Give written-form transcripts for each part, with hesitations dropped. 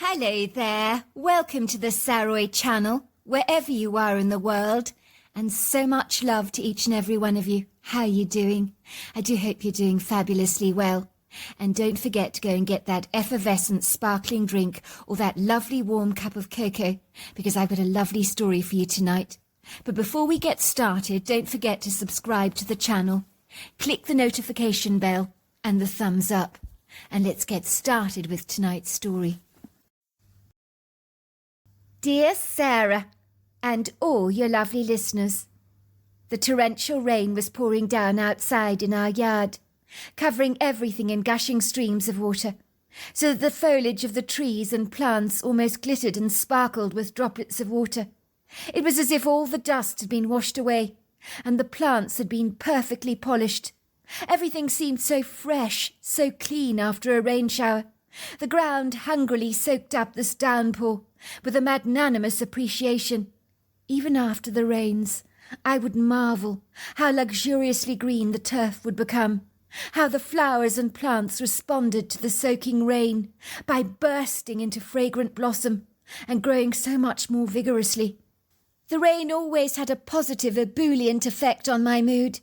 Hello there, welcome to the Saroy channel, wherever you are in the world, and so much love to each and every one of you. How are you doing? I do hope you're doing fabulously well. And don't forget to go and get that effervescent sparkling drink or that lovely warm cup of cocoa, because I've got a lovely story for you tonight. But before we get started, don't forget to subscribe to the channel, click the notification bell and the thumbs up, and let's get started with tonight's story. Dear Sarah, and all your lovely listeners, the torrential rain was pouring down outside in our yard, covering everything in gushing streams of water, so that the foliage of the trees and plants almost glittered and sparkled with droplets of water. It was as if all the dust had been washed away, and the plants had been perfectly polished. Everything seemed so fresh, so clean after a rain shower. The ground hungrily soaked up this downpour with a magnanimous appreciation. Even after the rains, I would marvel how luxuriously green the turf would become, how the flowers and plants responded to the soaking rain by bursting into fragrant blossom and growing so much more vigorously. The rain always had a positive, ebullient effect on my mood.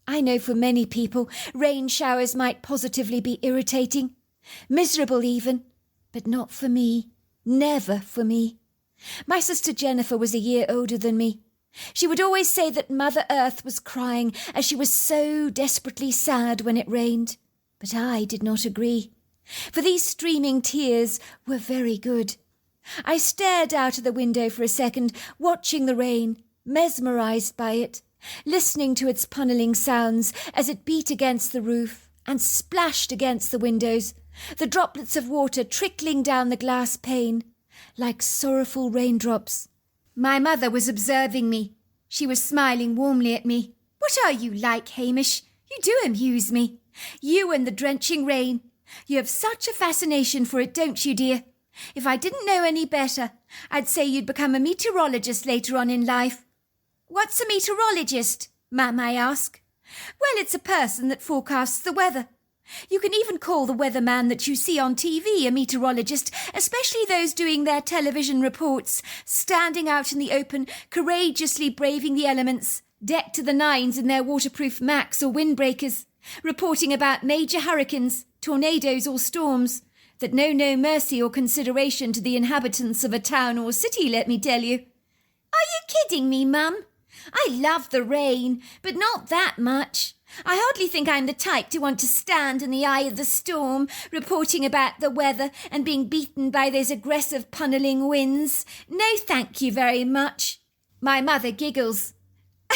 I know for many people, rain showers might positively be irritating, miserable even, but not for me, never for me. My sister Jennifer was a year older than me. She would always say that Mother Earth was crying as she was so desperately sad when it rained. But I did not agree, for these streaming tears were very good. I stared out of the window for a second, watching the rain, mesmerised by it, listening to its punnelling sounds as it beat against the roof and splashed against the windows, the droplets of water trickling down the glass pane like sorrowful raindrops. My mother was observing me. She was smiling warmly at me. "What are you like, Hamish? You do amuse me. You and the drenching rain. You have such a fascination for it, don't you, dear? If I didn't know any better, I'd say you'd become a meteorologist later on in life." "What's a meteorologist, Mum?" I ask. "Well, it's a person that forecasts the weather. You can even call the weatherman that you see on TV a meteorologist, especially those doing their television reports, standing out in the open, courageously braving the elements, decked to the nines in their waterproof Macs or windbreakers, reporting about major hurricanes, tornadoes or storms that know no mercy or consideration to the inhabitants of a town or city, let me tell you." "Are you kidding me, Mum? I love the rain, but not that much. I hardly think I'm the type to want to stand in the eye of the storm, reporting about the weather and being beaten by those aggressive punnelling winds. No, thank you very much." My mother giggles. "I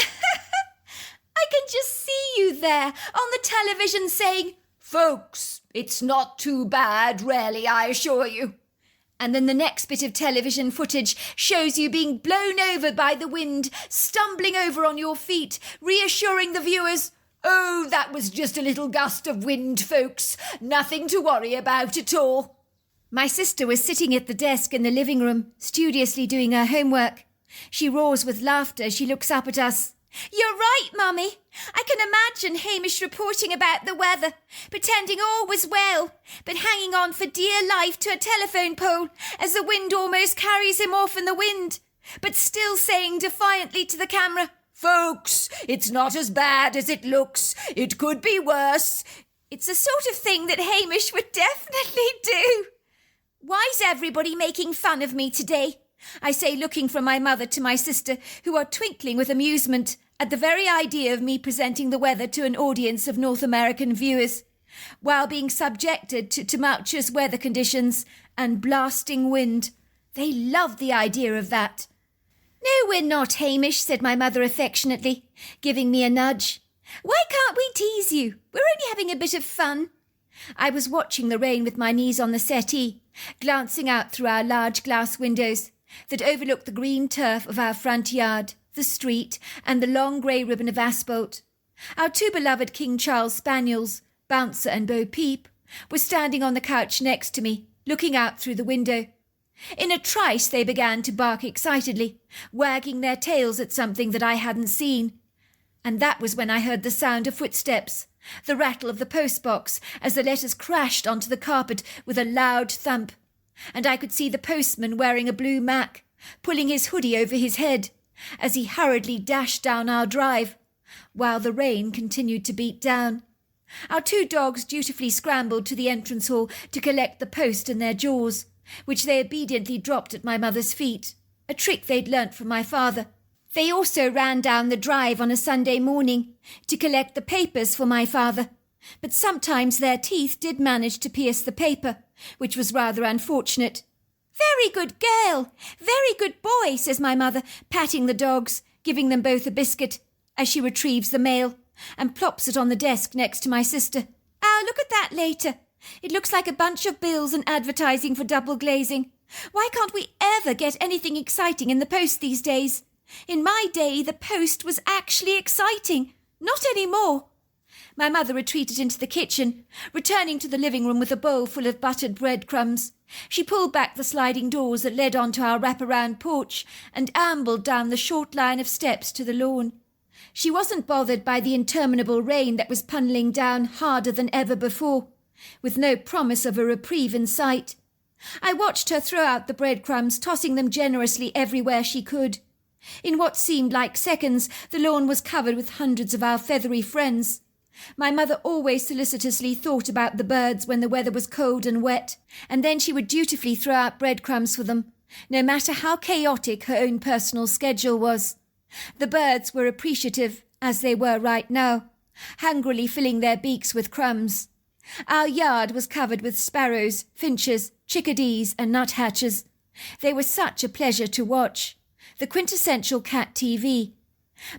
can just see you there on the television saying, 'Folks, it's not too bad, really, I assure you.' And then the next bit of television footage shows you being blown over by the wind, stumbling over on your feet, reassuring the viewers, 'Oh, that was just a little gust of wind, folks. Nothing to worry about at all.'" My sister was sitting at the desk in the living room, studiously doing her homework. She roars with laughter as she looks up at us. "You're right, Mummy. I can imagine Hamish reporting about the weather, pretending all was well, but hanging on for dear life to a telephone pole as the wind almost carries him off in the wind, but still saying defiantly to the camera, 'Folks, it's not as bad as it looks. It could be worse.' It's the sort of thing that Hamish would definitely do." "Why's everybody making fun of me today?" I say, looking from my mother to my sister, who are twinkling with amusement at the very idea of me presenting the weather to an audience of North American viewers, while being subjected to tumultuous weather conditions and blasting wind. They love the idea of that. "No, we're not, Hamish," said my mother affectionately, giving me a nudge. "Why can't we tease you? We're only having a bit of fun." I was watching the rain with my knees on the settee, glancing out through our large glass windows that overlooked the green turf of our front yard, the street, and the long grey ribbon of asphalt. Our two beloved King Charles spaniels, Bouncer and Bo Peep, were standing on the couch next to me, looking out through the window. In a trice they began to bark excitedly, wagging their tails at something that I hadn't seen. And that was when I heard the sound of footsteps, the rattle of the postbox as the letters crashed onto the carpet with a loud thump. and I could see the postman wearing a blue mac, pulling his hoodie over his head as he hurriedly dashed down our drive, while the rain continued to beat down. Our 2 dogs dutifully scrambled to the entrance hall to collect the post in their jaws, which they obediently dropped at my mother's feet, a trick they'd learnt from my father. They also ran down the drive on a Sunday morning to collect the papers for my father, but sometimes their teeth did manage to pierce the paper, which was rather unfortunate. "Very good girl, very good boy," says my mother, patting the dogs, giving them both a biscuit, as she retrieves the mail and plops it on the desk next to my sister. "I'll look at that later. It looks like a bunch of bills and advertising for double glazing. Why can't we ever get anything exciting in the post these days? In my day, the post was actually exciting. Not anymore." My mother retreated into the kitchen, returning to the living room with a bowl full of buttered breadcrumbs. She pulled back the sliding doors that led onto our wraparound porch and ambled down the short line of steps to the lawn. She wasn't bothered by the interminable rain that was punneling down harder than ever before, with no promise of a reprieve in sight. I watched her throw out the breadcrumbs, tossing them generously everywhere she could. In what seemed like seconds, the lawn was covered with hundreds of our feathery friends. My mother always solicitously thought about the birds when the weather was cold and wet, and then she would dutifully throw out breadcrumbs for them, no matter how chaotic her own personal schedule was. The birds were appreciative, as they were right now, hungrily filling their beaks with crumbs. Our yard was covered with sparrows, finches, chickadees, and nuthatches. They were such a pleasure to watch. The quintessential cat TV.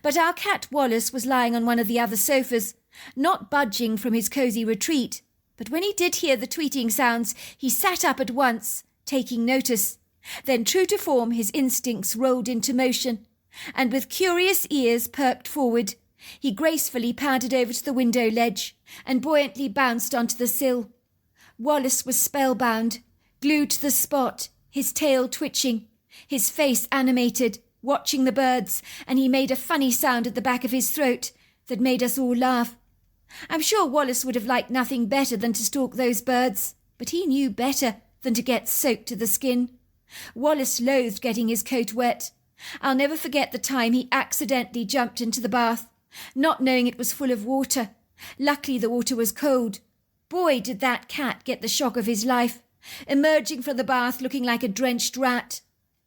But our cat Wallace was lying on one of the other sofas, not budging from his cosy retreat, but when he did hear the tweeting sounds, he sat up at once, taking notice. Then, true to form, his instincts rolled into motion, and with curious ears perked forward, he gracefully padded over to the window ledge and buoyantly bounced onto the sill. Wallace was spellbound, glued to the spot, his tail twitching, his face animated, watching the birds, and he made a funny sound at the back of his throat that made us all laugh. I'm sure Wallace would have liked nothing better than to stalk those birds, but he knew better than to get soaked to the skin. Wallace loathed getting his coat wet. I'll never forget the time he accidentally jumped into the bath, not knowing it was full of water. Luckily the water was cold. Boy, did that cat get the shock of his life, emerging from the bath looking like a drenched rat.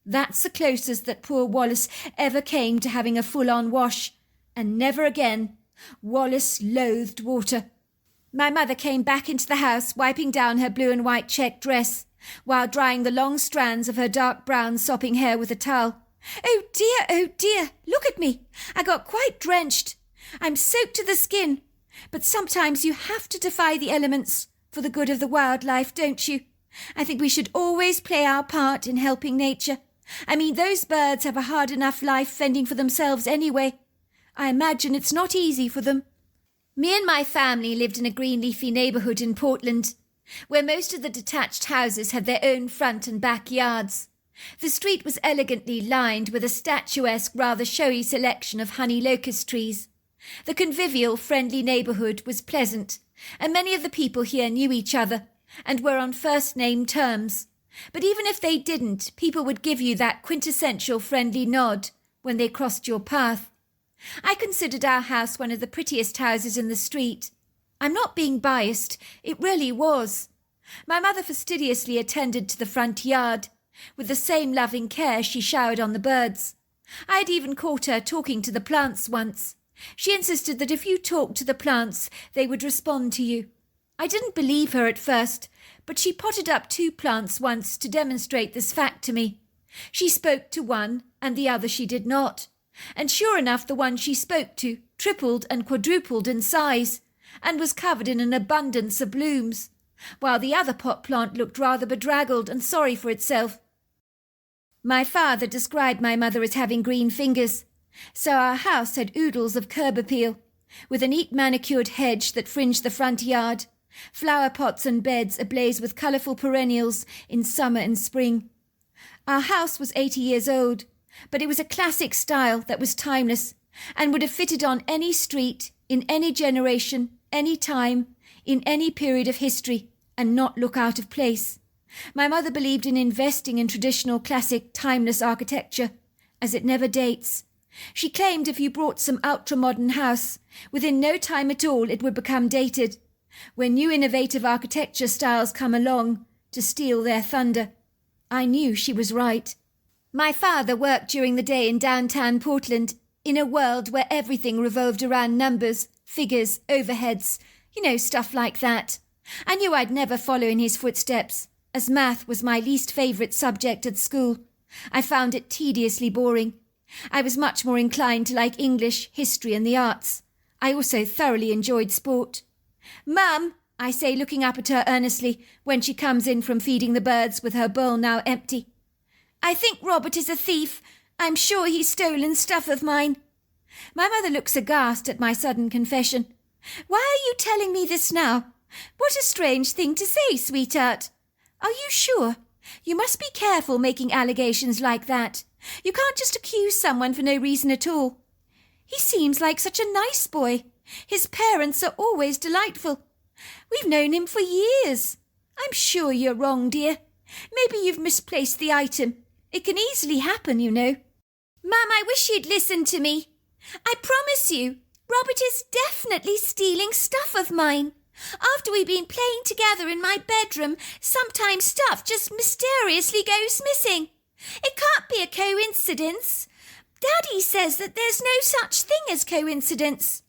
That's the closest that poor Wallace ever came to having a full-on wash, and never again. Wallace loathed water. My mother came back into the house, wiping down her blue and white check dress, while drying the long strands of her dark brown sopping hair with a towel. Oh dear, look at me. I got quite drenched. I'm soaked to the skin. But sometimes you have to defy the elements for the good of the wildlife, don't you? I think we should always play our part in helping nature. I mean, those birds have a hard enough life fending for themselves anyway. I imagine it's not easy for them. Me and my family lived in a green leafy neighbourhood in Portland, where most of the detached houses had their own front and back yards. The street was elegantly lined with a statuesque, rather showy selection of honey locust trees. The convivial, friendly neighbourhood was pleasant, and many of the people here knew each other and were on first-name terms. But even if they didn't, people would give you that quintessential friendly nod when they crossed your path. I considered our house one of the prettiest houses in the street. I'm not being biased, it really was. My mother fastidiously attended to the front yard, with the same loving care she showered on the birds. I had even caught her talking to the plants once. She insisted that if you talked to the plants, they would respond to you. I didn't believe her at first, but she potted up 2 plants once to demonstrate this fact to me. She spoke to one, and the other she did not. And sure enough, the one she spoke to tripled and quadrupled in size, and was covered in an abundance of blooms, while the other pot plant looked rather bedraggled and sorry for itself. My father described my mother as having green fingers, so our house had oodles of curb appeal, with a neat manicured hedge that fringed the front yard, flower pots and beds ablaze with colourful perennials in summer and spring. Our house was 80 years old, but it was a classic style that was timeless and would have fitted on any street, in any generation, any time, in any period of history, and not look out of place. My mother believed in investing in traditional, classic, timeless architecture, as it never dates. She claimed if you brought some ultra-modern house, within no time at all it would become dated, when new innovative architecture styles come along to steal their thunder. I knew she was right. My father worked during the day in downtown Portland, in a world where everything revolved around numbers, figures, overheads, stuff like that. I knew I'd never follow in his footsteps, as math was my least favourite subject at school. I found it tediously boring. I was much more inclined to like English, history and the arts. I also thoroughly enjoyed sport. "Mum," I say, looking up at her earnestly when she comes in from feeding the birds with her bowl now empty. "I think Robert is a thief. I'm sure he's stolen stuff of mine." My mother looks aghast at my sudden confession. "Why are you telling me this now? What a strange thing to say, sweetheart. Are you sure? You must be careful making allegations like that. You can't just accuse someone for no reason at all. He seems like such a nice boy. His parents are always delightful. We've known him for years. I'm sure you're wrong, dear. Maybe you've misplaced the item. It can easily happen, you know." "Mum, I wish you'd listen to me. I promise you, Robert is definitely stealing stuff of mine. After we've been playing together in my bedroom, sometimes stuff just mysteriously goes missing. It can't be a coincidence. Daddy says that there's no such thing as coincidence."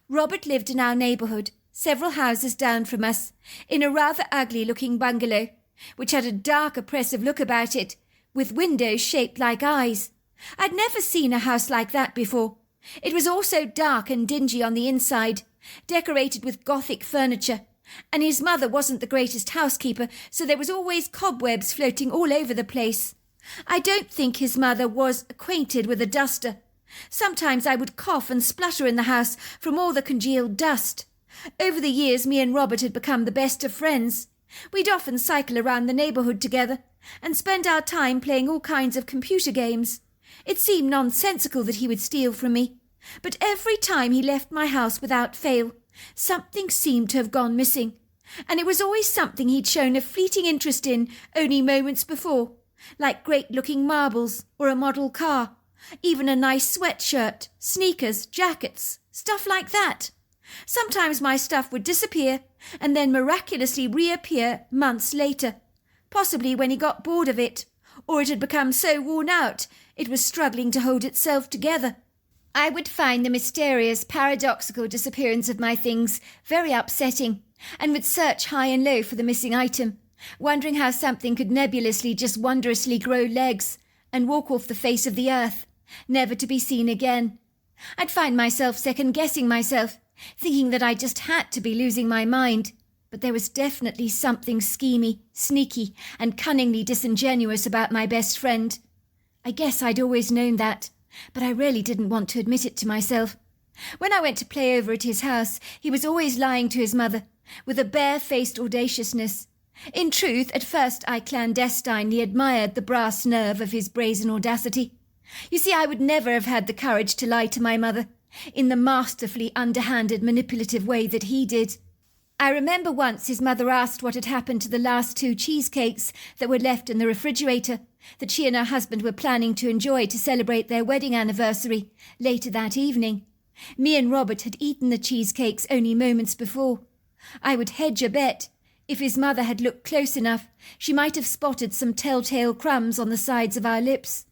Robert lived in our neighbourhood, several houses down from us, in a rather ugly-looking bungalow, which had a dark, oppressive look about it, with windows shaped like eyes. I'd never seen a house like that before. It was also dark and dingy on the inside, decorated with Gothic furniture, and his mother wasn't the greatest housekeeper, so there was always cobwebs floating all over the place. I don't think his mother was acquainted with a duster. Sometimes I would cough and splutter in the house from all the congealed dust. Over the years, me and Robert had become the best of friends. We'd often cycle around the neighbourhood together and spend our time playing all kinds of computer games. It seemed nonsensical that he would steal from me, but every time he left my house without fail, something seemed to have gone missing, and it was always something he'd shown a fleeting interest in only moments before, like great-looking marbles or a model car, even a nice sweatshirt, sneakers, jackets, stuff like that. Sometimes my stuff would disappear and then miraculously reappear months later, possibly when he got bored of it, or it had become so worn out it was struggling to hold itself together. I would find the mysterious, paradoxical disappearance of my things very upsetting, and would search high and low for the missing item, wondering how something could nebulously just wondrously grow legs and walk off the face of the earth, never to be seen again. I'd find myself second-guessing myself, thinking that I just had to be losing my mind, but there was definitely something schemy, sneaky, and cunningly disingenuous about my best friend. I guess I'd always known that, but I really didn't want to admit it to myself. When I went to play over at his house, he was always lying to his mother, with a bare-faced audaciousness. In truth, at first I clandestinely admired the brass nerve of his brazen audacity. You see, I would never have had the courage to lie to my mother, in the masterfully underhanded, manipulative way that he did. I remember once his mother asked what had happened to the last 2 cheesecakes that were left in the refrigerator, that she and her husband were planning to enjoy to celebrate their wedding anniversary later that evening. Me and Robert had eaten the cheesecakes only moments before. I would hedge a bet. If his mother had looked close enough, she might have spotted some telltale crumbs on the sides of our lips.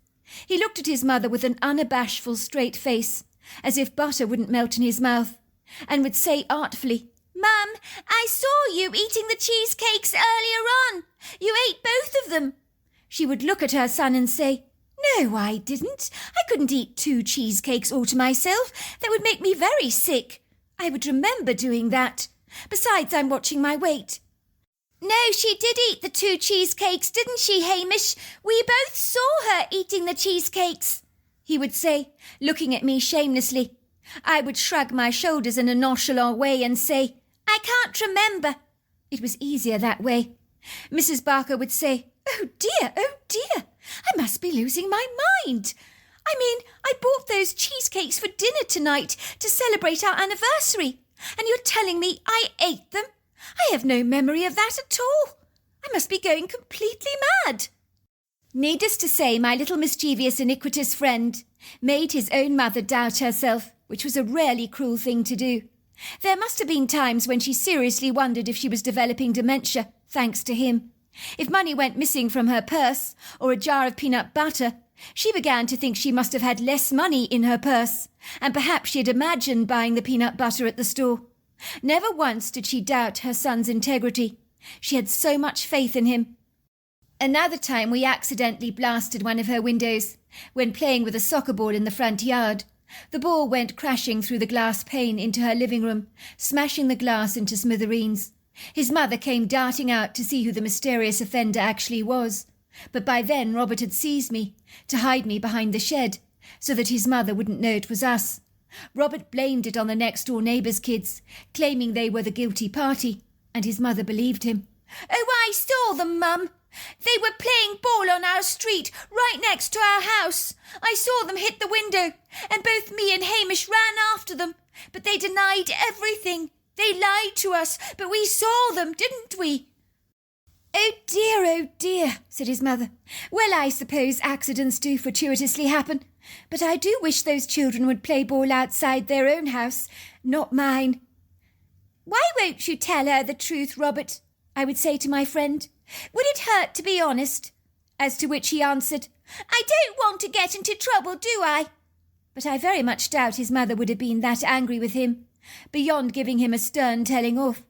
He looked at his mother with an unabashful straight face, as if butter wouldn't melt in his mouth, and would say artfully, "Mum, I saw you eating the cheesecakes earlier on. You ate both of them." She would look at her son and say, "No, I didn't. I couldn't eat 2 cheesecakes all to myself. That would make me very sick. I would remember doing that. Besides, I'm watching my weight." "No, she did eat the 2 cheesecakes, didn't she, Hamish? We both saw her eating the cheesecakes," he would say, looking at me shamelessly. I would shrug my shoulders in a nonchalant way and say, "I can't remember." It was easier that way. Mrs. Barker would say, oh dear, I must be losing my mind. I mean, I bought those cheesecakes for dinner tonight to celebrate our anniversary, and you're telling me I ate them? I have no memory of that at all. I must be going completely mad. Needless to say, my little mischievous, iniquitous friend made his own mother doubt herself, which was a rarely cruel thing to do. There must have been times when she seriously wondered if she was developing dementia, thanks to him. If money went missing from her purse, or a jar of peanut butter, she began to think she must have had less money in her purse, and perhaps she had imagined buying the peanut butter at the store. Never once did she doubt her son's integrity. She had so much faith in him. Another time we accidentally blasted one of her windows when playing with a soccer ball in the front yard. The ball went crashing through the glass pane into her living room, smashing the glass into smithereens. His mother came darting out to see who the mysterious offender actually was. But by then Robert had seized me to hide me behind the shed, so that his mother wouldn't know it was us. Robert blamed it on the next-door neighbours' kids, claiming they were the guilty party, and his mother believed him. "Oh, I saw them, Mum. They were playing ball on our street, right next to our house. I saw them hit the window, and both me and Hamish ran after them. But they denied everything. They lied to us, but we saw them, didn't we?" Oh dear, said his mother. "Well, I suppose accidents do fortuitously happen, but I do wish those children would play ball outside their own house, not mine." "Why won't you tell her the truth, Robert?" I would say to my friend. "Would it hurt to be honest?" As to which he answered, "I don't want to get into trouble, do I?" But I very much doubt his mother would have been that angry with him, beyond giving him a stern telling off.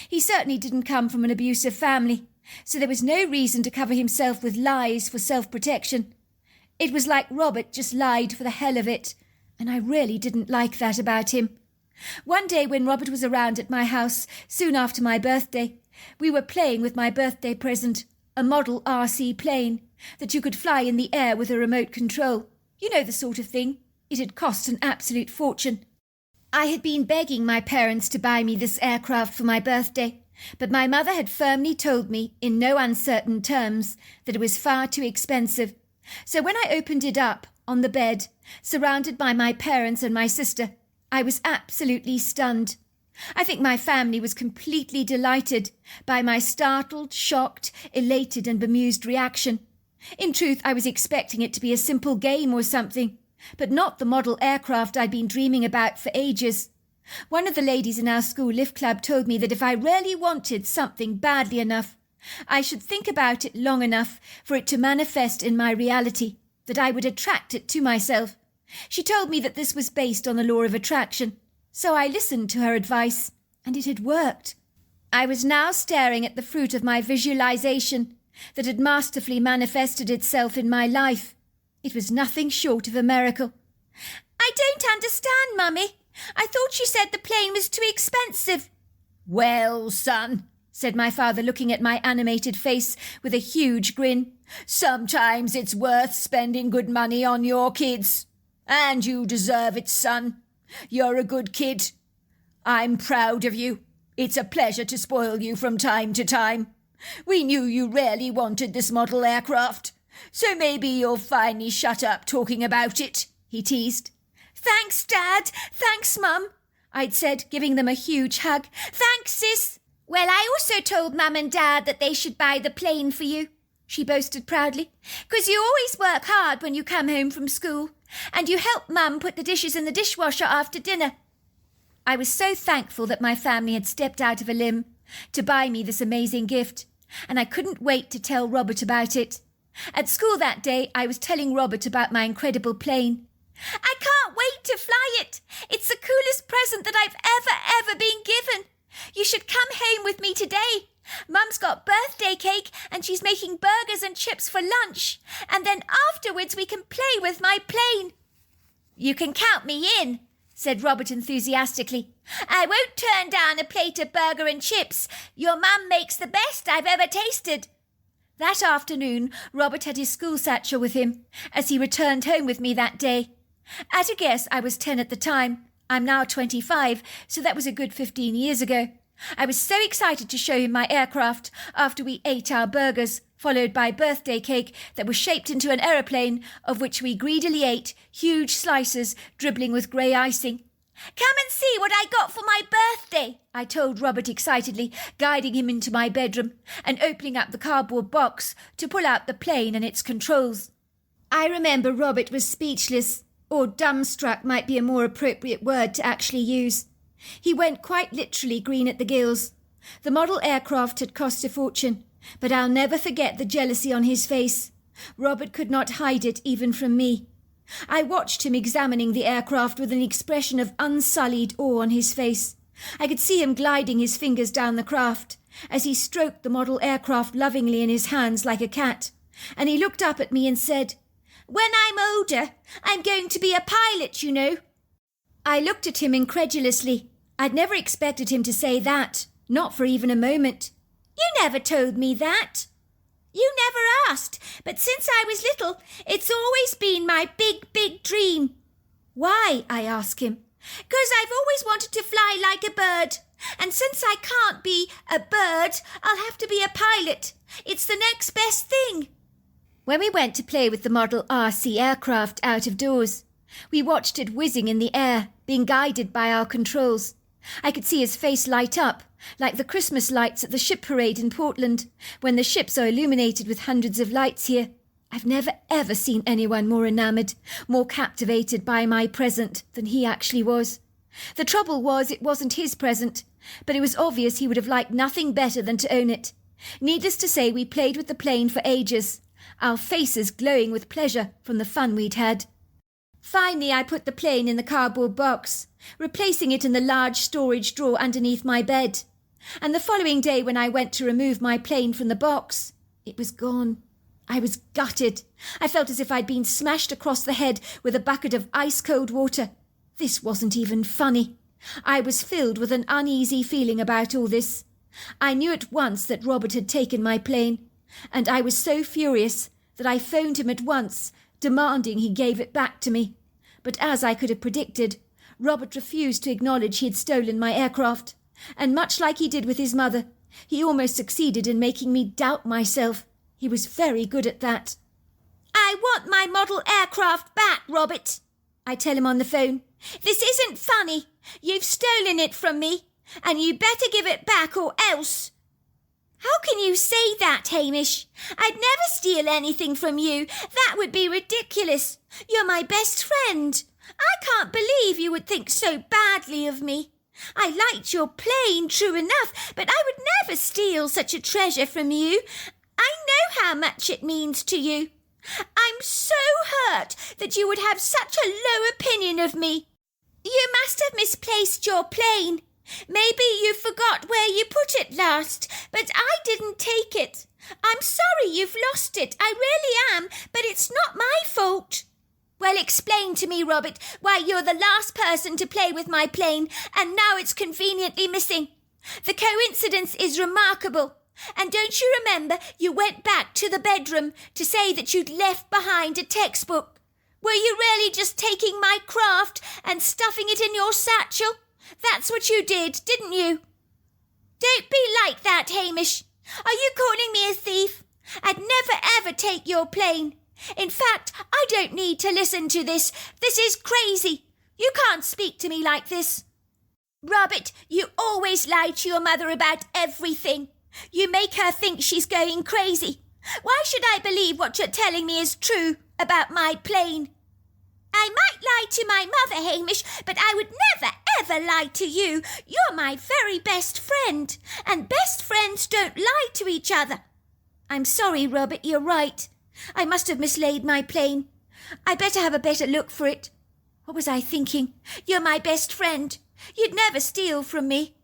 He certainly didn't come from an abusive family, so there was no reason to cover himself with lies for self-protection. It was like Robert just lied for the hell of it, and I really didn't like that about him. One day when Robert was around at my house, soon after my birthday, we were playing with my birthday present, a model RC plane that you could fly in the air with a remote control. You know the sort of thing. It had cost an absolute fortune. I had been begging my parents to buy me this aircraft for my birthday, but my mother had firmly told me, in no uncertain terms, that it was far too expensive. So when I opened it up, on the bed, surrounded by my parents and my sister, I was absolutely stunned. I think my family was completely delighted by my startled, shocked, elated and bemused reaction. In truth, I was expecting it to be a simple game or something, but not the model aircraft I'd been dreaming about for ages. One of the ladies in our school lift club told me that if I really wanted something badly enough, I should think about it long enough for it to manifest in my reality, that I would attract it to myself. She told me that this was based on the law of attraction, so I listened to her advice, and it had worked. I was now staring at the fruit of my visualization that had masterfully manifested itself in my life. It was nothing short of a miracle. "I don't understand, Mummy. I thought you said the plane was too expensive." "Well, son," said my father, looking at my animated face with a huge grin, "sometimes it's worth spending good money on your kids. And you deserve it, son. You're a good kid. I'm proud of you. It's a pleasure to spoil you from time to time. We knew you really wanted this model aircraft, so maybe you'll finally shut up talking about it," he teased. "Thanks, Dad. Thanks, Mum," I'd said, giving them a huge hug. "Thanks, Sis." "Well, I also told Mum and Dad that they should buy the plane for you," she boasted proudly, "'cause you always work hard when you come home from school, and you help Mum put the dishes in the dishwasher after dinner." I was so thankful that my family had stepped out of a limb to buy me this amazing gift, and I couldn't wait to tell Robert about it. At school that day, I was telling Robert about my incredible plane. "I can't wait to fly it. It's the coolest present that I've ever been given. You should come home with me today. Mum's got birthday cake and she's making burgers and chips for lunch. And then afterwards we can play with my plane." "You can count me in," said Robert enthusiastically. "I won't turn down a plate of burger and chips. Your mum makes the best I've ever tasted." That afternoon, Robert had his school satchel with him as he returned home with me that day. At a guess, I was 10 at the time. I'm now 25, so that was a good 15 years ago. I was so excited to show him my aircraft after we ate our burgers, followed by birthday cake that was shaped into an aeroplane, of which we greedily ate huge slices dribbling with grey icing. "Come and see what I got for my birthday," I told Robert excitedly, guiding him into my bedroom and opening up the cardboard box to pull out the plane and its controls. I remember Robert was speechless, or dumbstruck might be a more appropriate word to actually use. He went quite literally green at the gills. The model aircraft had cost a fortune, but I'll never forget the jealousy on his face. Robert could not hide it even from me. I watched him examining the aircraft with an expression of unsullied awe on his face. I could see him gliding his fingers down the craft as he stroked the model aircraft lovingly in his hands like a cat, and he looked up at me and said, "When I'm older, I'm going to be a pilot, you know." I looked at him incredulously. I'd never expected him to say that, not for even a moment. "You never told me that." "You never asked, but since I was little, it's always been my big, big dream." "Why?" I asked him. "'Cause I've always wanted to fly like a bird, and since I can't be a bird, I'll have to be a pilot. It's the next best thing." When we went to play with the model RC aircraft out of doors, we watched it whizzing in the air, being guided by our controls. I could see his face light up, like the Christmas lights at the ship parade in Portland, when the ships are illuminated with hundreds of lights here. I've never ever seen anyone more enamoured, more captivated by my present than he actually was. The trouble was it wasn't his present, but it was obvious he would have liked nothing better than to own it. Needless to say, we played with the plane for ages, our faces glowing with pleasure from the fun we'd had. Finally, I put the plane in the cardboard box, replacing it in the large storage drawer underneath my bed. And the following day, when I went to remove my plane from the box, it was gone. I was gutted. I felt as if I'd been smashed across the head with a bucket of ice-cold water. This wasn't even funny. I was filled with an uneasy feeling about all this. I knew at once that Robert had taken my plane, and I was so furious that I phoned him at once, demanding he gave it back to me. But as I could have predicted, Robert refused to acknowledge he had stolen my aircraft, and much like he did with his mother, he almost succeeded in making me doubt myself. He was very good at that. "I want my model aircraft back, Robert," I tell him on the phone. "This isn't funny. You've stolen it from me, and you better give it back or else." "How can you say that, Hamish? I'd never steal anything from you. That would be ridiculous. You're my best friend. I can't believe you would think so badly of me. I liked your plane, true enough, but I would never steal such a treasure from you. I know how much it means to you. I'm so hurt that you would have such a low opinion of me. You must have misplaced your plane. Maybe you forgot where you put it last, but I didn't take it. I'm sorry you've lost it, I really am, but it's not my fault." "Well, explain to me, Robert, why you're the last person to play with my plane, and now it's conveniently missing. The coincidence is remarkable. And don't you remember you went back to the bedroom to say that you'd left behind a textbook? Were you really just taking my craft and stuffing it in your satchel? That's what you did, didn't you?" "Don't be like that, Hamish. Are you calling me a thief? I'd never ever take your plane. In fact, I don't need to listen to this. This is crazy. You can't speak to me like this." "Robert, you always lie to your mother about everything. You make her think she's going crazy. Why should I believe what you're telling me is true about my plane?" "I might lie to my mother, Hamish, but I would never, ever lie to you. You're my very best friend, and best friends don't lie to each other." "I'm sorry, Robert, you're right. I must have mislaid my plane. I better have a better look for it. What was I thinking? You're my best friend. You'd never steal from me."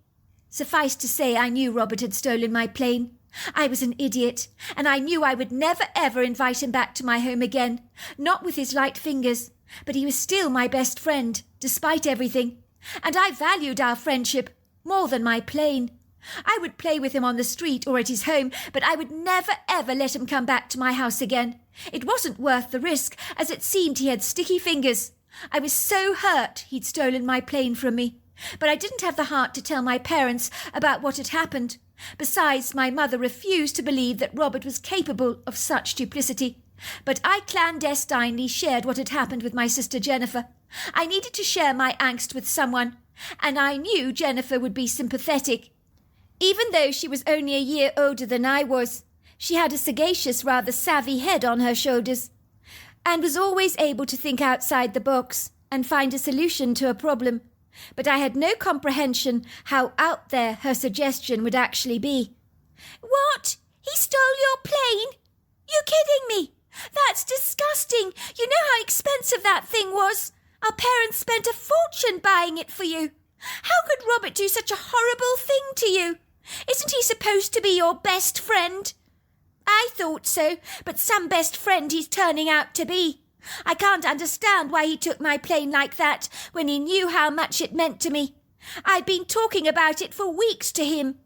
Suffice to say, I knew Robert had stolen my plane. I was an idiot, and I knew I would never ever invite him back to my home again, not with his light fingers. But he was still my best friend, despite everything, and I valued our friendship more than my plane. I would play with him on the street or at his home, but I would never ever let him come back to my house again. It wasn't worth the risk, as it seemed he had sticky fingers. I was so hurt he'd stolen my plane from me, but I didn't have the heart to tell my parents about what had happened. Besides, my mother refused to believe that Robert was capable of such duplicity. But I clandestinely shared what had happened with my sister Jennifer, I needed to share my angst with someone, and I knew Jennifer would be sympathetic. Even though she was only a year older than I was, she had a sagacious, rather savvy head on her shoulders, and was always able to think outside the box and find a solution to a problem. But I had no comprehension how out there her suggestion would actually be. "What? He stole your plane? You kidding me? That's disgusting. You know how expensive that thing was. Our parents spent a fortune buying it for you. How could Robert do such a horrible thing to you? Isn't he supposed to be your best friend?" "I thought so, but some best friend he's turning out to be. I can't understand why he took my plane like that when he knew how much it meant to me. I'd been talking about it for weeks to him."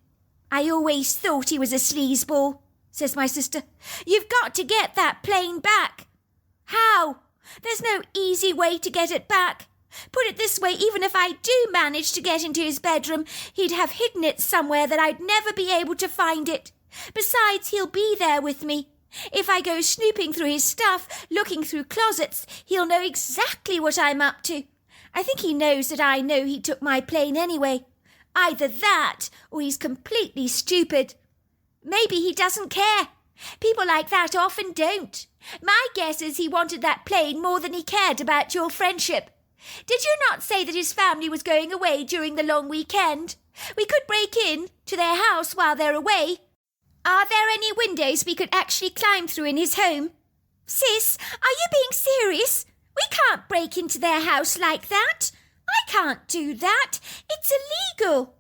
"I always thought he was a sleazeball," says my sister. "You've got to get that plane back." "How? There's no easy way to get it back. Put it this way, even if I do manage to get into his bedroom, he'd have hidden it somewhere that I'd never be able to find it. Besides, he'll be there with me. If I go snooping through his stuff, looking through closets, he'll know exactly what I'm up to. I think he knows that I know he took my plane anyway. Either that, or he's completely stupid. Maybe he doesn't care. People like that often don't. My guess is he wanted that plane more than he cared about your friendship. Did you not say that his family was going away during the long weekend? We could break in to their house while they're away. Are there any windows we could actually climb through in his home?" "Sis, are you being serious? We can't break into their house like that. I can't do that. It's illegal."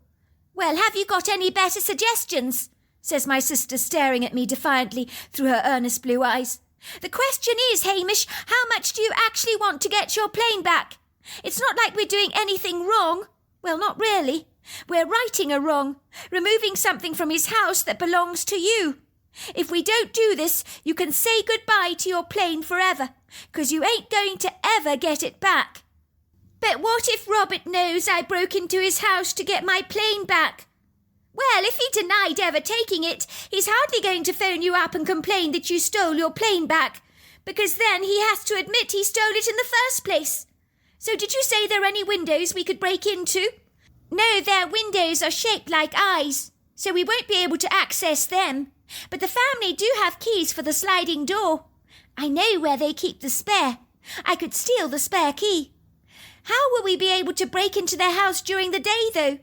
"Well, have you got any better suggestions?" says my sister, staring at me defiantly through her earnest blue eyes. "The question is, Hamish, how much do you actually want to get your plane back? It's not like we're doing anything wrong. Well, not really. We're righting a wrong, removing something from his house that belongs to you. If we don't do this, you can say goodbye to your plane forever, 'cause you ain't going to ever get it back." "But what if Robert knows I broke into his house to get my plane back?" "Well, if he denied ever taking it, he's hardly going to phone you up and complain that you stole your plane back, because then he has to admit he stole it in the first place. So did you say there are any windows we could break into?" "No, their windows are shaped like eyes, so we won't be able to access them. But the family do have keys for the sliding door. I know where they keep the spare. I could steal the spare key." "How will we be able to break into their house during the day, though?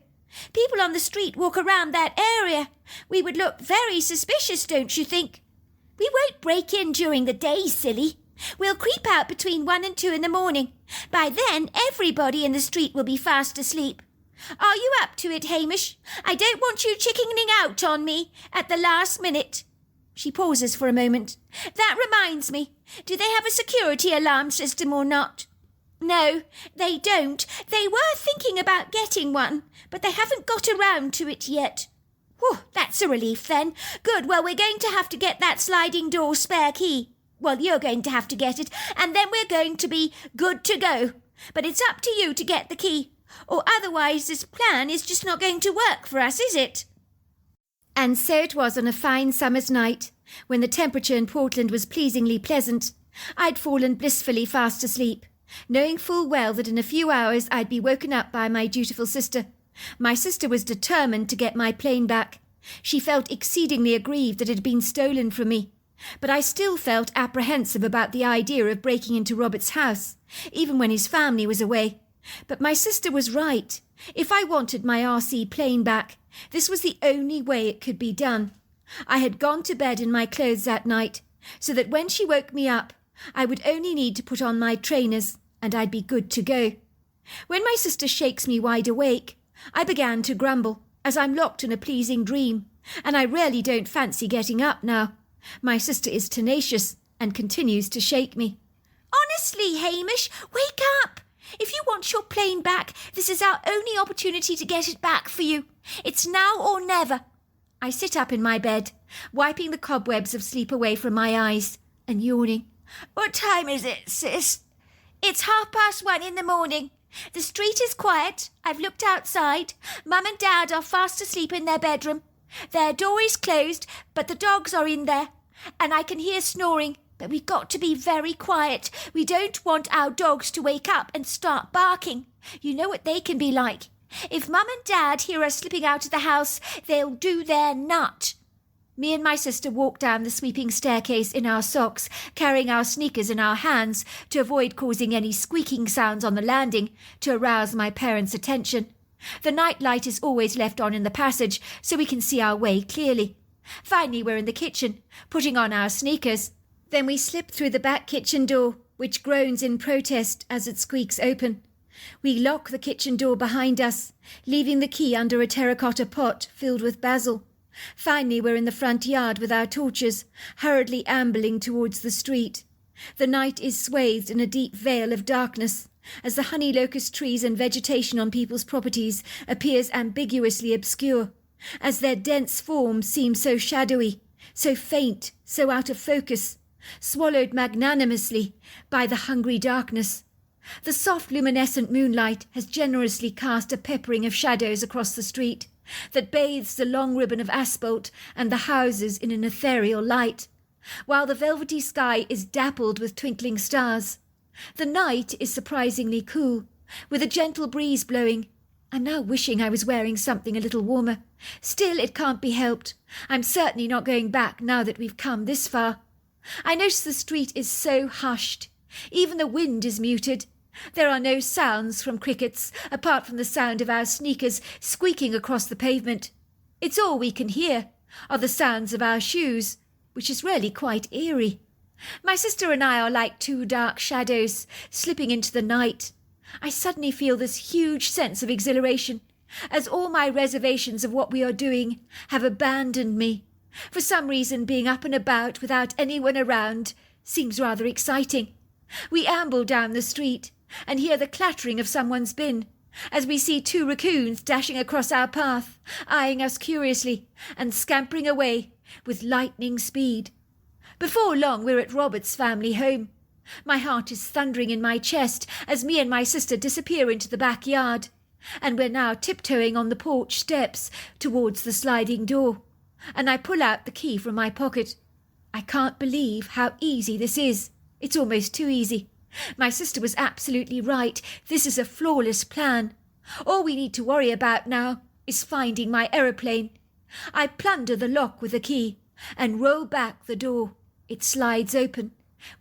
People on the street walk around that area. We would look very suspicious, don't you think?" "We won't break in during the day, silly. We'll creep out between 1 and 2 in the morning. By then, everybody in the street will be fast asleep. Are you up to it, Hamish? I don't want you chickening out on me at the last minute." She pauses for a moment. "That reminds me. Do they have a security alarm system or not?" "No, they don't. They were thinking about getting one, but they haven't got around to it yet." "Whew, that's a relief then. Good, well, we're going to have to get that sliding door spare key. Well, you're going to have to get it, and then we're going to be good to go. But it's up to you to get the key, or otherwise this plan is just not going to work for us, is it?" And so it was on a fine summer's night, when the temperature in Portland was pleasingly pleasant. I'd fallen blissfully fast asleep, knowing full well that in a few hours I'd be woken up by my dutiful sister. My sister was determined to get my plane back. She felt exceedingly aggrieved that it had been stolen from me, but I still felt apprehensive about the idea of breaking into Robert's house, even when his family was away. But my sister was right. If I wanted my RC plane back, this was the only way it could be done. I had gone to bed in my clothes that night, so that when she woke me up, I would only need to put on my trainers, and I'd be good to go. When my sister shakes me wide awake, I began to grumble, as I'm locked in a pleasing dream, and I really don't fancy getting up now. My sister is tenacious and continues to shake me. "Honestly, Hamish, wake up! If you want your plane back, this is our only opportunity to get it back for you. It's now or never." I sit up in my bed, wiping the cobwebs of sleep away from my eyes, and yawning. "What time is it, sis?" "It's 1:30 in the morning. The street is quiet. I've looked outside. Mum and Dad are fast asleep in their bedroom. Their door is closed, but the dogs are in there, and I can hear snoring. But we've got to be very quiet. We don't want our dogs to wake up and start barking. You know what they can be like. If Mum and Dad hear us slipping out of the house, they'll do their nut." Me and my sister walked down the sweeping staircase in our socks, carrying our sneakers in our hands to avoid causing any squeaking sounds on the landing to arouse my parents' attention. The night light is always left on in the passage so we can see our way clearly. Finally, we're in the kitchen, putting on our sneakers. Then we slip through the back kitchen door, which groans in protest as it squeaks open. We lock the kitchen door behind us, leaving the key under a terracotta pot filled with basil. Finally, we're in the front yard with our torches, hurriedly ambling towards the street. The night is swathed in a deep veil of darkness, as the honey locust trees and vegetation on people's properties appears ambiguously obscure, as their dense forms seem so shadowy, so faint, so out of focus, swallowed magnanimously by the hungry darkness. The soft luminescent moonlight has generously cast a peppering of shadows across the street that bathes the long ribbon of asphalt and the houses in an ethereal light, while the velvety sky is dappled with twinkling stars. The night is surprisingly cool, with a gentle breeze blowing. I'm now wishing I was wearing something a little warmer. Still, it can't be helped. I'm certainly not going back now that we've come this far. I notice the street is so hushed. Even the wind is muted. There are no sounds from crickets, apart from the sound of our sneakers squeaking across the pavement. It's all we can hear are the sounds of our shoes, which is really quite eerie. My sister and I are like two dark shadows slipping into the night. I suddenly feel this huge sense of exhilaration, as all my reservations of what we are doing have abandoned me. For some reason, being up and about without anyone around seems rather exciting. We amble down the street and hear the clattering of someone's bin, as we see two raccoons dashing across our path, eyeing us curiously and scampering away with lightning speed. Before long, we're at Robert's family home. My heart is thundering in my chest as me and my sister disappear into the backyard, and we're now tiptoeing on the porch steps towards the sliding door, and I pull out the key from my pocket. I can't believe how easy this is. It's almost too easy. My sister was absolutely right. This is a flawless plan. All we need to worry about now is finding my aeroplane. I plunder the lock with the key and roll back the door. It slides open.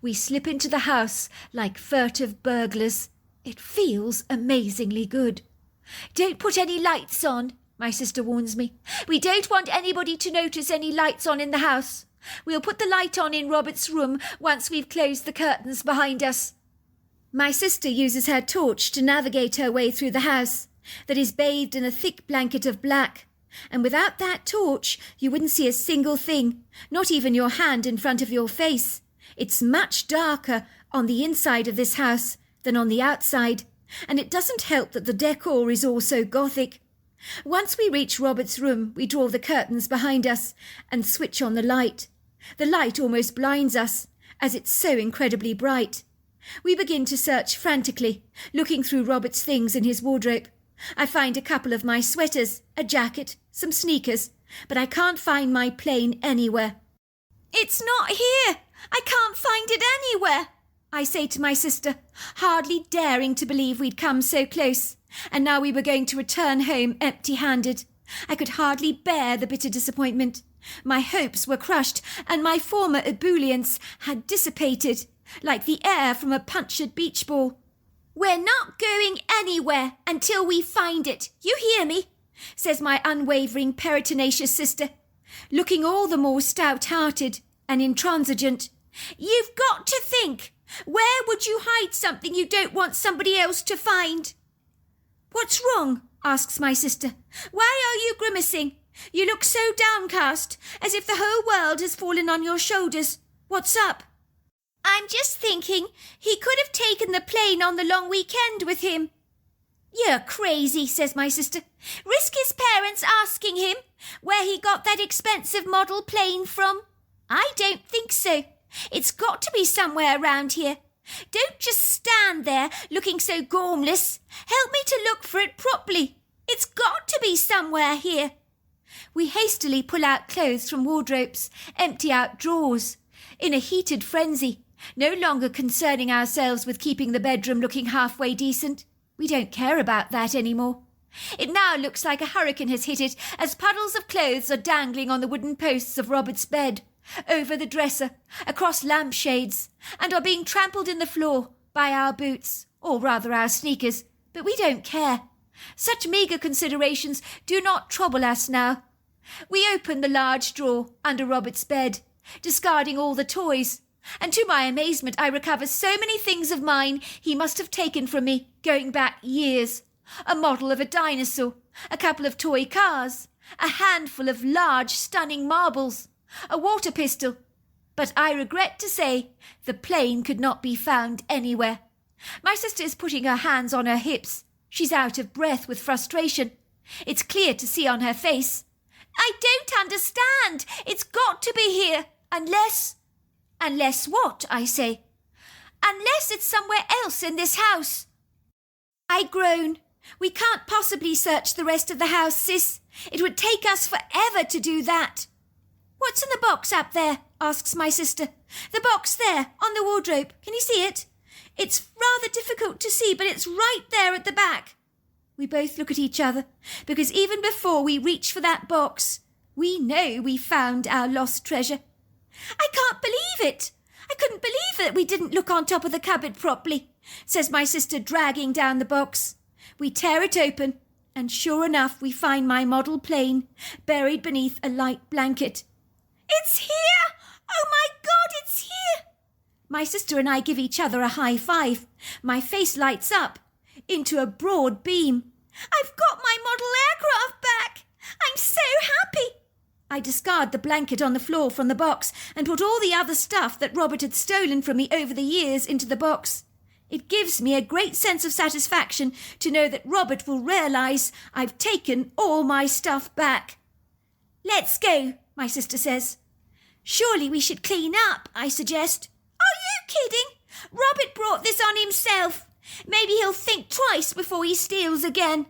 We slip into the house like furtive burglars. It feels amazingly good. "Don't put any lights on," my sister warns me. "We don't want anybody to notice any lights on in the house. We'll put the light on in Robert's room once we've closed the curtains behind us." My sister uses her torch to navigate her way through the house that is bathed in a thick blanket of black, and without that torch you wouldn't see a single thing, not even your hand in front of your face. It's much darker on the inside of this house than on the outside, and it doesn't help that the decor is all so gothic. Once we reach Robert's room, we draw the curtains behind us and switch on the light. The light almost blinds us, as it's so incredibly bright. We begin to search frantically, looking through Robert's things in his wardrobe. I find a couple of my sweaters, a jacket, some sneakers, but I can't find my plane anywhere. "It's not here! I can't find it anywhere!" I say to my sister, hardly daring to believe we'd come so close, and now we were going to return home empty-handed. I could hardly bear the bitter disappointment. My hopes were crushed, and my former ebullience had dissipated, like the air from a punctured beach ball. "We're not going anywhere until we find it. You hear me?" says my unwavering pertinacious sister, looking all the more stout-hearted and intransigent. "You've got to think. Where would you hide something you don't want somebody else to find?" "What's wrong?" asks my sister. "Why are you grimacing? You look so downcast, as if the whole world has fallen on your shoulders. What's up?" "I'm just thinking he could have taken the plane on the long weekend with him." "You're crazy," says my sister. "Risk his parents asking him where he got that expensive model plane from? I don't think so. It's got to be somewhere around here. Don't just stand there looking so gormless. Help me to look for it properly. It's got to be somewhere here." We hastily pull out clothes from wardrobes, empty out drawers, in a heated frenzy, no longer concerning ourselves with keeping the bedroom looking halfway decent. We don't care about that anymore. It now looks like a hurricane has hit it, as puddles of clothes are dangling on the wooden posts of Robert's bed, over the dresser, across lampshades, and are being trampled in the floor by our boots, or rather our sneakers, but we don't care. Such meagre considerations do not trouble us now. We open the large drawer under Robert's bed, discarding all the toys, and to my amazement I recover so many things of mine he must have taken from me going back years. A model of a dinosaur, a couple of toy cars, a handful of large stunning marbles, a water pistol. But I regret to say the plane could not be found anywhere. My sister is putting her hands on her hips. She's out of breath with frustration. It's clear to see on her face. I don't understand. It's got to be here. Unless... Unless what, I say? Unless it's somewhere else in this house. I groan. We can't possibly search the rest of the house, sis. It would take us forever to do that. What's in the box up there? Asks my sister. The box there, on the wardrobe. Can you see it? It's rather difficult to see, but it's right there at the back. We both look at each other, because even before we reach for that box, we know we found our lost treasure. I can't believe it. I couldn't believe that we didn't look on top of the cupboard properly, says my sister, dragging down the box. We tear it open, and sure enough we find my model plane buried beneath a light blanket. It's here! Oh my God, it's here! My sister and I give each other a high five. My face lights up into a broad beam. I've got my model aircraft back! I'm so happy! I discard the blanket on the floor from the box and put all the other stuff that Robert had stolen from me over the years into the box. It gives me a great sense of satisfaction to know that Robert will realise I've taken all my stuff back. Let's go, my sister says. Surely we should clean up, I suggest. Are you kidding? Robert brought this on himself. Maybe he'll think twice before he steals again.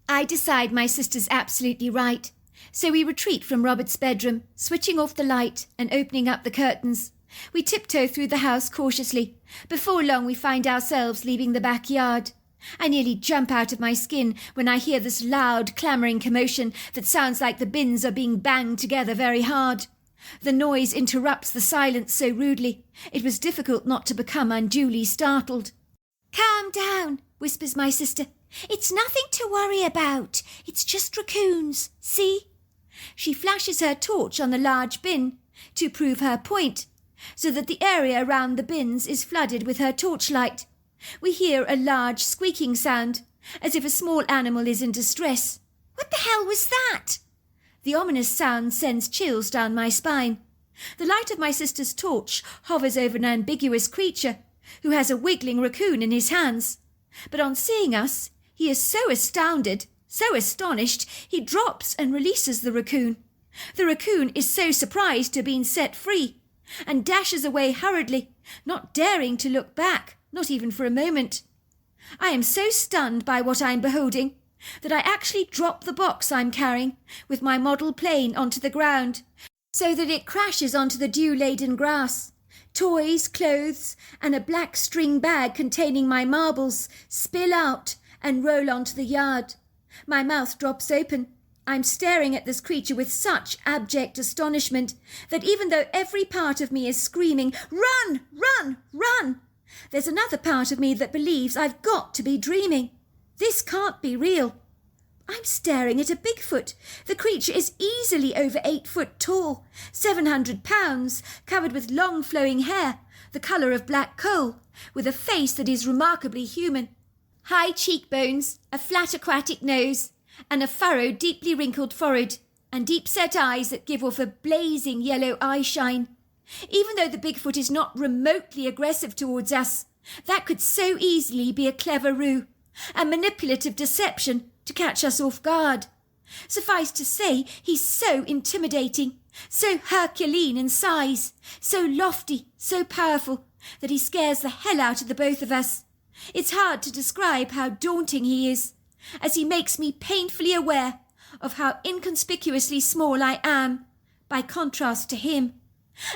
I decide my sister's absolutely right. So we retreat from Robert's bedroom, switching off the light and opening up the curtains. We tiptoe through the house cautiously. Before long we find ourselves leaving the backyard. I nearly jump out of my skin when I hear this loud, clamouring commotion that sounds like the bins are being banged together very hard. The noise interrupts the silence so rudely, it was difficult not to become unduly startled. Calm down, whispers my sister. It's nothing to worry about. It's just raccoons, see? She flashes her torch on the large bin to prove her point, so that the area around the bins is flooded with her torchlight. We hear a large squeaking sound, as if a small animal is in distress. What the hell was that? The ominous sound sends chills down my spine. The light of my sister's torch hovers over an ambiguous creature who has a wiggling raccoon in his hands. But on seeing us, he is so astounded, so astonished, he drops and releases the raccoon. The raccoon is so surprised to have been set free, and dashes away hurriedly, not daring to look back, not even for a moment. I am so stunned by what I am beholding that I actually drop the box I'm carrying with my model plane onto the ground, so that it crashes onto the dew-laden grass. Toys, clothes, and a black string bag containing my marbles spill out and roll onto the yard. My mouth drops open. I'm staring at this creature with such abject astonishment that even though every part of me is screaming, "Run! Run! Run!" there's another part of me that believes I've got to be dreaming. This can't be real. I'm staring at a Bigfoot. The creature is easily over 8 foot tall, 700 pounds, covered with long flowing hair, the colour of black coal, with a face that is remarkably human. High cheekbones, a flat aquatic nose, and a furrowed, deeply wrinkled forehead, and deep-set eyes that give off a blazing yellow eye-shine. Even though the Bigfoot is not remotely aggressive towards us, that could so easily be a clever ruse, a manipulative deception to catch us off guard. Suffice to say, he's so intimidating, so Herculean in size, so lofty, so powerful, that he scares the hell out of the both of us. It's hard to describe how daunting he is, as he makes me painfully aware of how inconspicuously small I am, by contrast to him.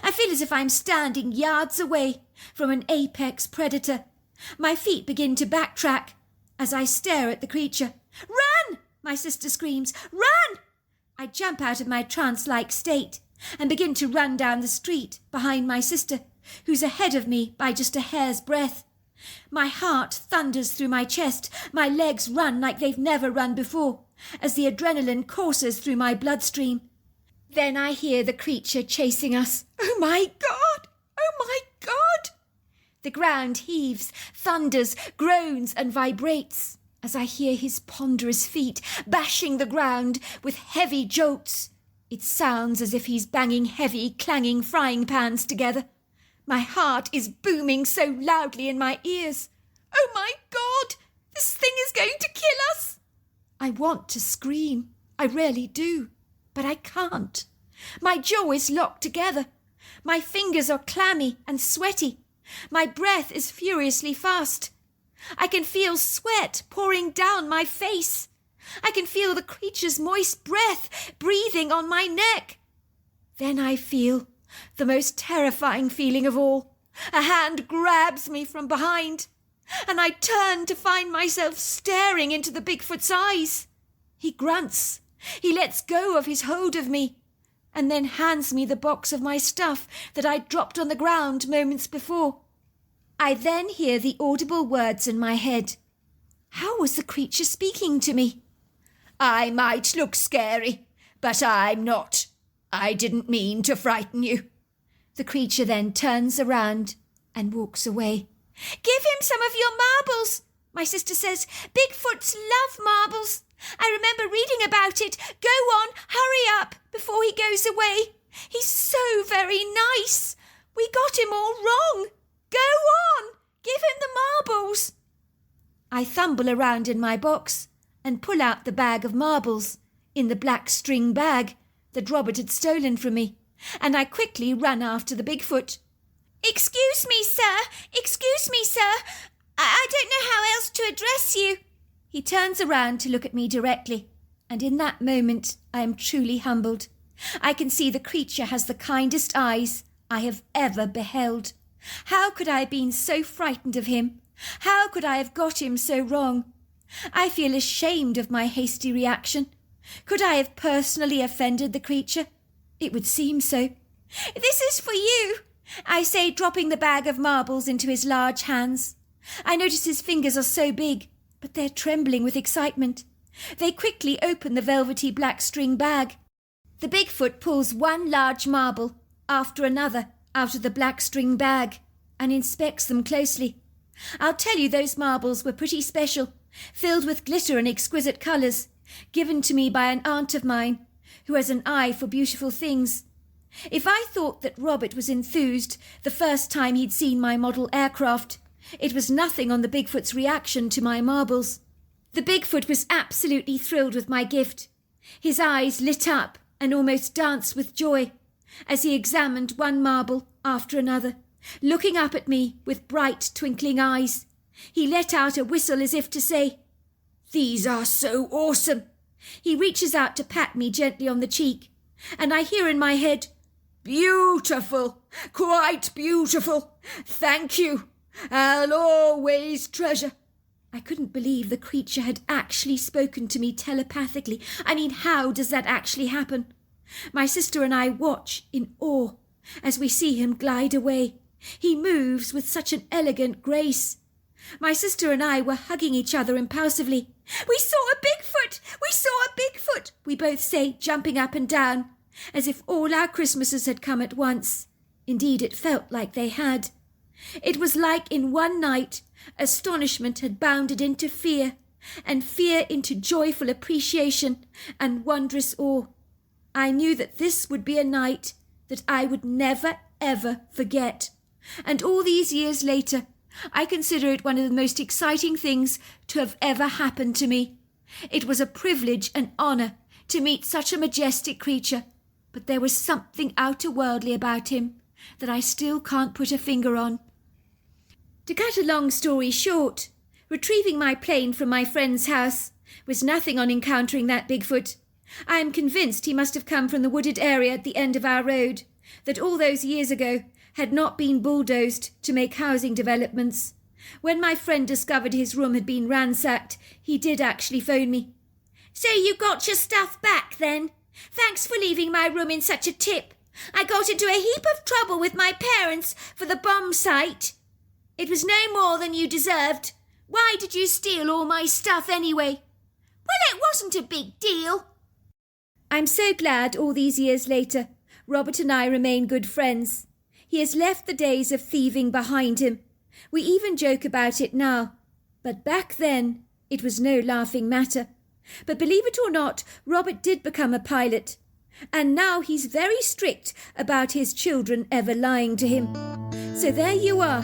I feel as if I'm standing yards away from an apex predator. My feet begin to backtrack as I stare at the creature. "Run!" my sister screams. "Run!" I jump out of my trance-like state and begin to run down the street behind my sister, who's ahead of me by just a hair's breadth. My heart thunders through my chest. My legs run like they've never run before, as the adrenaline courses through my bloodstream. Then I hear the creature chasing us. Oh my God! Oh my God! The ground heaves, thunders, groans and vibrates as I hear his ponderous feet bashing the ground with heavy jolts. It sounds as if he's banging heavy, clanging frying pans together. My heart is booming so loudly in my ears. Oh my God! This thing is going to kill us! I want to scream. I really do. But I can't. My jaw is locked together. My fingers are clammy and sweaty. My breath is furiously fast. I can feel sweat pouring down my face. I can feel the creature's moist breath breathing on my neck. Then I feel the most terrifying feeling of all. A hand grabs me from behind, and I turn to find myself staring into the Bigfoot's eyes. He grunts. He lets go of his hold of me, and then hands me the box of my stuff that I'd dropped on the ground moments before. I then hear the audible words in my head. How was the creature speaking to me? "I might look scary, but I'm not. I didn't mean to frighten you." The creature then turns around and walks away. "Give him some of your marbles," my sister says. "Bigfoots love marbles. I remember reading about it. Go on, hurry up before he goes away. He's so very nice. We got him all wrong. Go on, give him the marbles." I fumble around in my box and pull out the bag of marbles in the black string bag that Robert had stolen from me, and I quickly run after the Bigfoot. Excuse me, sir. I don't know how else to address you." He turns around to look at me directly, and in that moment I am truly humbled. I can see the creature has the kindest eyes I have ever beheld. How could I have been so frightened of him? How could I have got him so wrong? I feel ashamed of my hasty reaction. Could I have personally offended the creature? It would seem so. "This is for you," I say, dropping the bag of marbles into his large hands. I notice his fingers are so big, but they're trembling with excitement. They quickly open the velvety black string bag. The Bigfoot pulls one large marble after another out of the black string bag and inspects them closely. I'll tell you, those marbles were pretty special, filled with glitter and exquisite colours, given to me by an aunt of mine who has an eye for beautiful things. If I thought that Robert was enthused the first time he'd seen my model aircraft, it was nothing on the Bigfoot's reaction to my marbles. The Bigfoot was absolutely thrilled with my gift. His eyes lit up and almost danced with joy as he examined one marble after another, looking up at me with bright, twinkling eyes. He let out a whistle as if to say, "These are so awesome." He reaches out to pat me gently on the cheek, and I hear in my head, "Beautiful, quite beautiful. Thank you. I'll always treasure." I couldn't believe the creature had actually spoken to me telepathically. I mean, how does that actually happen? My sister and I watch in awe as we see him glide away. He moves with such an elegant grace. My sister and I were hugging each other impulsively. "We saw a Bigfoot! We saw a Bigfoot!" we both say, jumping up and down, as if all our Christmases had come at once. Indeed, it felt like they had. It was like in one night, astonishment had bounded into fear, and fear into joyful appreciation and wondrous awe. I knew that this would be a night that I would never, ever forget. And all these years later, I consider it one of the most exciting things to have ever happened to me. It was a privilege and honour to meet such a majestic creature, but there was something outer-worldly about him that I still can't put a finger on. To cut a long story short, retrieving my plane from my friend's house was nothing on encountering that Bigfoot. I am convinced he must have come from the wooded area at the end of our road, that all those years ago had not been bulldozed to make housing developments. When my friend discovered his room had been ransacked, he did actually phone me. "So you got your stuff back then? Thanks for leaving my room in such a tip. I got into a heap of trouble with my parents for the bomb site. It was no more than you deserved. Why did you steal all my stuff anyway?" "Well, it wasn't a big deal." I'm so glad all these years later, Robert and I remain good friends. He has left the days of thieving behind him. We even joke about it now. But back then, it was no laughing matter. But believe it or not, Robert did become a pilot. And now he's very strict about his children ever lying to him. So there you are.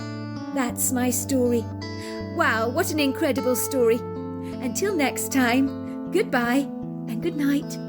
That's my story. Wow, what an incredible story. Until next time, goodbye and good night.